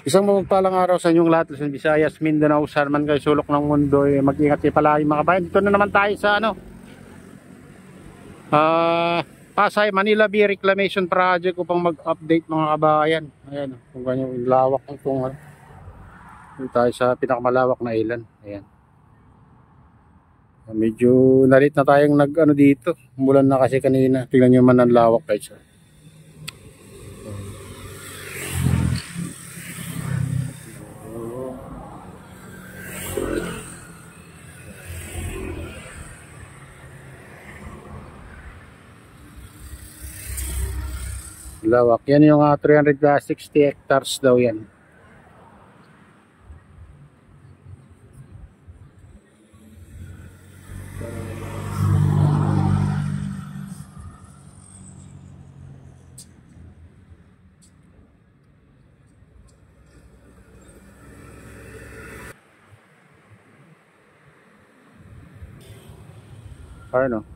Isang mapagpalang araw sa inyong lahat, Luzon, Visayas, Mindanao, saan man kayo sulok ng mundo, mag-ingat kayo palagi mga kabayan. Dito na naman tayo sa Pasay, Manila Bay Reclamation Project upang mag-update mga kabayan. Ayan, kung ganyan yung lawak itong dito tayo sa pinakamalawak na island. Ayan. Medyo nalit na tayong dito. Umulan na kasi kanina. Tingnan nyo man ang lawak guys. Lawak. Yan yung 360 hectares daw yan. Ano?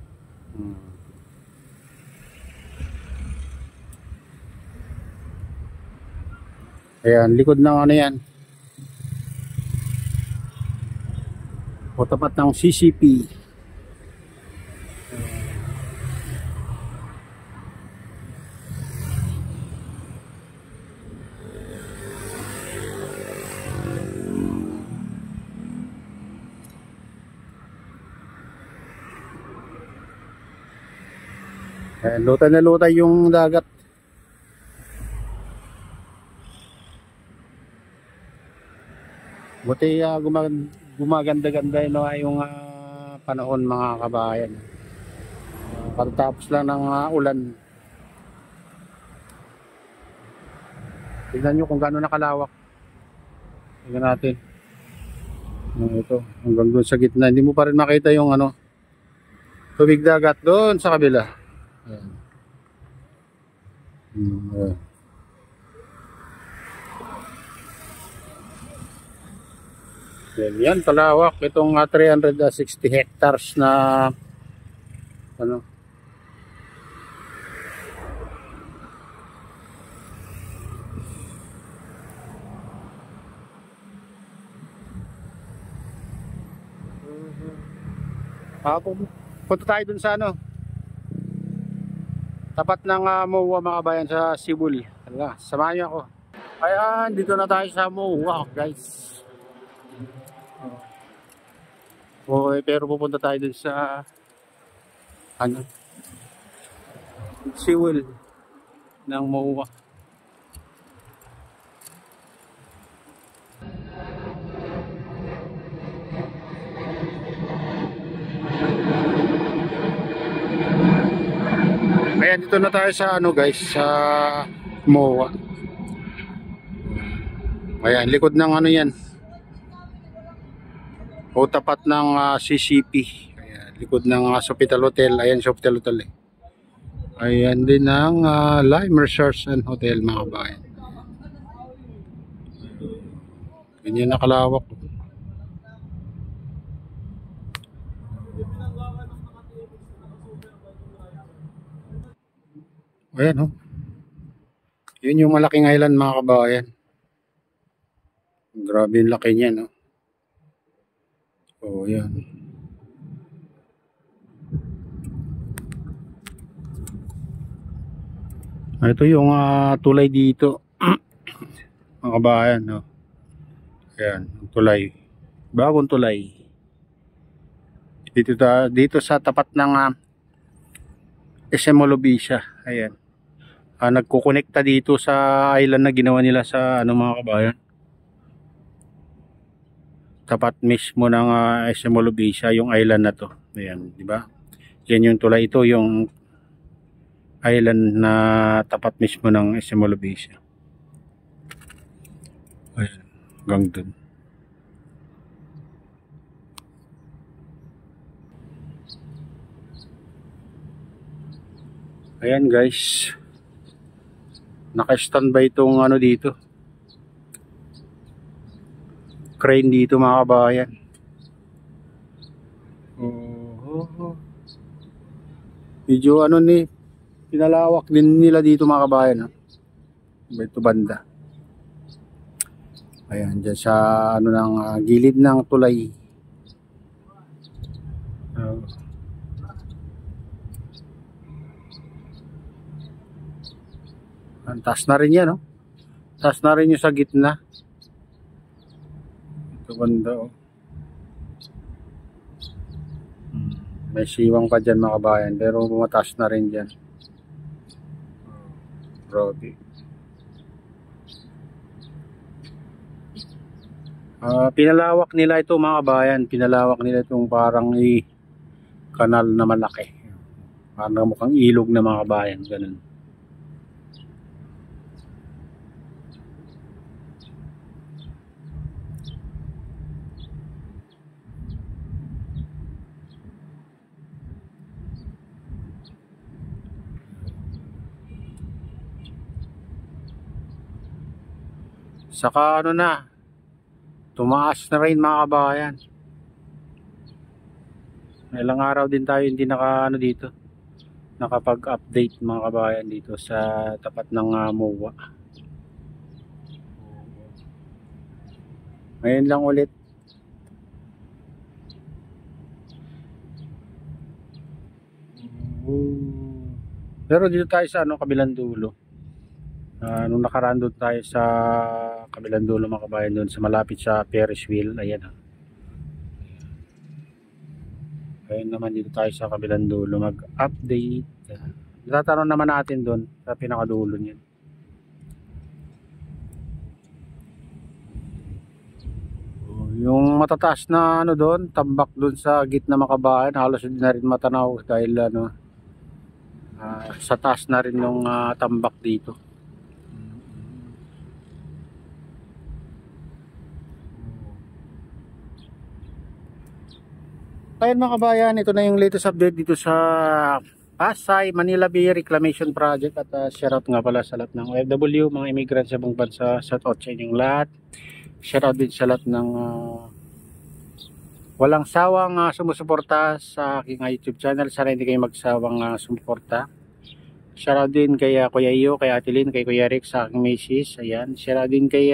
Ayan, likod ng yan. O tapat ng CCP. Ayan, lutay na lutay yung dagat. Buti gumaganda-ganda yung panahon mga kabayan. Pagkatapos lang ng ulan. Tignan nyo kung gaano nakalawak. Tignan natin. Ito, hanggang doon sa gitna. Hindi mo pa rin makita yung tubig dagat doon sa kabila. Ayan. Ayan. Yan, kalawak itong 360 hectares na punta tayo dun sa tapat ng MOA mga bayan sa Sibul. Samahan niyo ako. Ayan, dito na tayo sa MOA guys. Pero pupunta tayo dun sa Sibul ng MOA. Ayan, dito na tayo sa guys, sa MOA. Ayan, likod ng yan. O tapat ng CCP. Ayan, likod ng Sofitel Hotel. Ayan, Sofitel Hotel eh. Ayan din ang Lime Resorts and Hotel mga kabayan. Ganyan nakalawak. Ayan yun yung malaking island mga kabayan. Grabe yung laki niya yan. Ito yung tulay dito mga kabayan Ayan, tulay. Bagong tulay. Dito sa tapat ng SM Olobisha. Ayan. Nagkukonekta dito sa island na ginawa nila sa mga kabayan. Tapat mismo ng SM Olobisha yung island na to. Ayan, di ba? Yan yung tulay, ito yung island na tapat mismo ng SM Olobisha. Ayan, hanggang dun. Ayan guys. Naka-standby itong dito. Crane dito mga kabayan. Medyo pinalawak din nila dito mga kabayan. Ito banda. Ayan, dyan sa ano ng gilid ng tulay. Ang taas na rin yan, no? Taas na rin yung sa gitna. Ito banda, oh. May siwang pa dyan mga kabayan, pero mataas na rin dyan. Grabe. Pinalawak nila ito mga kabayan. Pinalawak nila itong parang kanal na malaki. Parang mukhang ilog na mga kabayan. Ganun. Saka ano na, tumaas na rin mga kabayan. Ilang araw din tayo hindi dito, nakapag-update mga kabayan dito sa tapat ng MOA. Ngayon lang ulit. Pero dito tayo sa kabilang dulo. Nung nakaraan doon tayo sa kabilang dulo mga kabayan, doon sa malapit sa Ferris wheel. Ayan. Ayun naman dito tayo sa kabilang dulo mag-update. Tatanong naman natin doon sa pinakadulo niyan. Yung matataas na doon, tambak doon sa gitna mga kabayan, halos hindi na rin matanaw dahil sa taas na rin yung tambak dito. Ayun mga kabayan, ito na yung latest update dito sa Pasay, Manila Bay Reclamation Project. At shoutout nga pala sa lahat ng OFW, mga immigrant sa buong bansa. Shoutout sa inyong lahat. Shoutout din sa lahat ng walang sawang sumusuporta sa aking YouTube channel. Sana hindi kayo magsawang sumuporta. Shoutout din kay Kuya Iyo, kay Ate Lynn, kay Kuya Rick, sa aking misis. Ayan. Shoutout din kay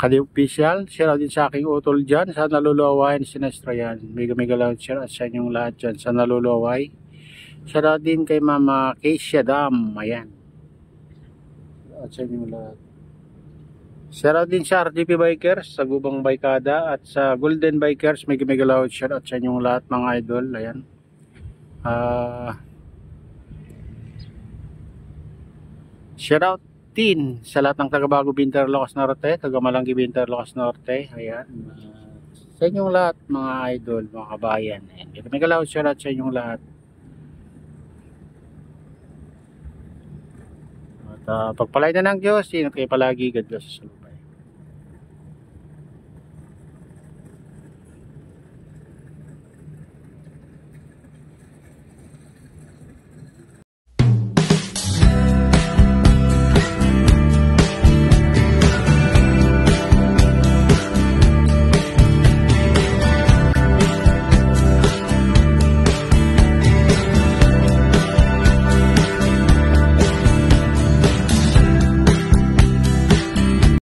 Kali Official. Shoutout din sa aking utol dyan sa nalulaway, Sinestro yan. Mega lang shoutout sa inyong lahat dyan sa nalulaway. Shoutout din kay Mama Keisha Dam. Ayan. Shoutout sa inyong lahat. Shoutout din sa RDP Bikers, sa Gubang Baykada, at sa Golden Bikers. Mega loud shoutout sa inyong lahat mga idol. Ayan. Shoutout din sa lahat ng taga-Bago Binterlocos Norte, taga-Malanggi Binterlocos Norte. Ayan. Sa inyong lahat mga idol, mga kabayan. Ayan. Mega loud shoutout sa inyong lahat. At pagpalay na ng Diyos, ingat kayo palagi. God bless.